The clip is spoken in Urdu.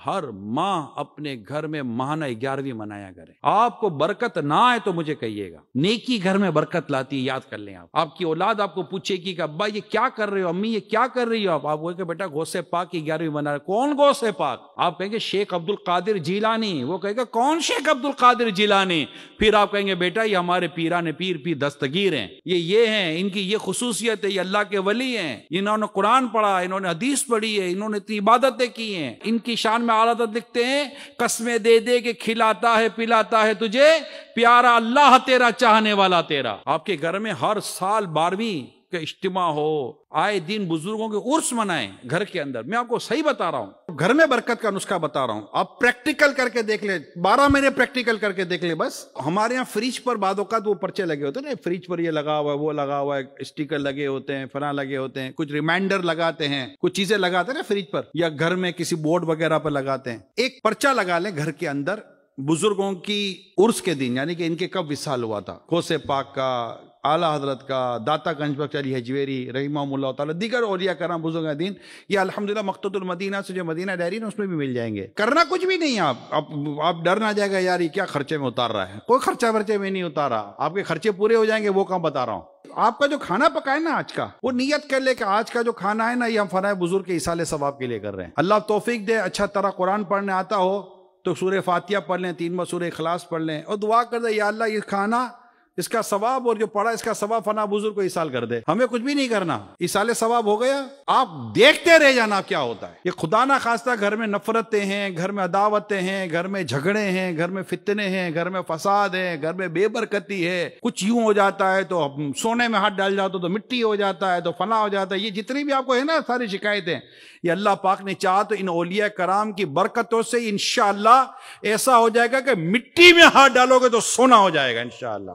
ہر ماہ اپنے گھر میں ماہانہ 11ویں منایا کریں. آپ کو برکت نہ آئے تو مجھے کہیے گا. نیکی گھر میں برکت لاتی ہے, یاد کر لیں. آپ کی اولاد آپ کو پوچھے گی کہ ابا یہ کیا کر رہے ہو, امی یہ کیا کر رہی ہو, آپ کہیں کہ بیٹا غوث پاک کی 11ویں منا رہے. کون غوث پاک؟ آپ کہیں گے شیخ عبد القادر جیلانی. وہ کہے گا کون شیخ عبد القادر جیلانی؟ پھر آپ کہیں گے بیٹا یہ ہمارے پیران پیر دستگیر ہیں, یہ ہیں, ان کی یہ خصوصیت ہے, یہ اللہ کے ولی ہیں, انہوں نے قرآن پڑھا, انہوں نے حدیث پڑھی ہے, انہوں نے اتنی عبادتیں کی ہیں. ان کی شان میں اعلیٰ حضرت لکھتے ہیں قسمیں دے دے کے کھلاتا ہے پلاتا ہے تجھے پیارا اللہ تیرا چاہنے والا تیرا. آپ کے گھر میں ہر سال 12ویں کا اجتماع ہو, آئے دن بزرگوں کے عرس منائیں گھر کے اندر. میں آپ کو صحیح بتا رہا ہوں, گھر میں برکت کا نسخہ بتا رہا ہوں. آپ پریکٹیکل کر کے دیکھ لیں, 12 مہینے پریکٹیکل کر کے دیکھ لیں. بس ہمارے یہاں فریج پر بعض اوقات وہ پرچے لگے ہوتے ہیں نا, فریج پر یہ لگا ہوا ہے, وہ لگا ہوا ہے, اسٹیکر لگے ہوتے ہیں, فلاں لگے ہوتے ہیں, کچھ ریمائنڈر لگاتے ہیں, کچھ چیزیں لگاتے ہیں نا فریج پر, یا گھر میں کسی بورڈ وغیرہ پر لگاتے ہیں. ایک پرچہ لگا لیں گھر کے اندر بزرگوں کی عرس کے دن, یعنی کہ ان کے کب وصال ہوا تھا, غوث پاک کا, اعلیٰ حضرت کا, داتا گنج بخش علی حجویری رحمہ اللہ تعالیٰ, دیگر اولیاء کرام بزرگ دین, یہ الحمدللہ مقتوط المدینہ سے جو مدینہ ڈائری نا اس میں بھی مل جائیں گے. کرنا کچھ بھی نہیں. آپ ڈر نہ جائے گا یار یہ کیا خرچے میں اتار رہا ہے, کوئی خرچہ ورچے میں نہیں اتارا. آپ کے خرچے پورے ہو جائیں گے, وہ کام بتا رہا ہوں. آپ کا جو کھانا پکائے نا آج کا, وہ نیت کر لے کہ آج کا جو کھانا ہے نا یہ ہم فنائے بزرگ کے ایصال ثواب کے لیے کر رہے ہیں. اللہ توفیق دے, اچھا طرح قرآن پڑھنے آتا ہو تو سورہ فاتحہ پڑھ لیں, 3 سورہ اخلاص پڑھ لیں, اور دعا کر دیں یا اللہ یہ کھانا اس کا ثواب اور جو پڑھا اس کا ثواب فنا بزرگ کو ایصال کر دے. ہمیں کچھ بھی نہیں کرنا, ایصال ثواب ہو گیا. آپ دیکھتے رہ جانا کیا ہوتا ہے. یہ خدا نہ خواستہ گھر میں نفرتیں ہیں, گھر میں عداوتیں ہیں, گھر میں جھگڑے ہیں, گھر میں فتنے ہیں, گھر میں فساد ہے, گھر میں بے برکتی ہے, کچھ یوں ہو جاتا ہے تو سونے میں ہاتھ ڈال جاتا تو مٹی ہو جاتا ہے, تو فنا ہو جاتا ہے. یہ جتنی بھی آپ کو ہے نا ساری شکایتیں, یہ اللہ پاک نے چاہا تو ان اولیاء کرام کی برکتوں سے انشاءاللہ ایسا ہو جائے گا کہ مٹی میں ہاتھ ڈالو گے تو سونا ہو جائے گا انشاءاللہ.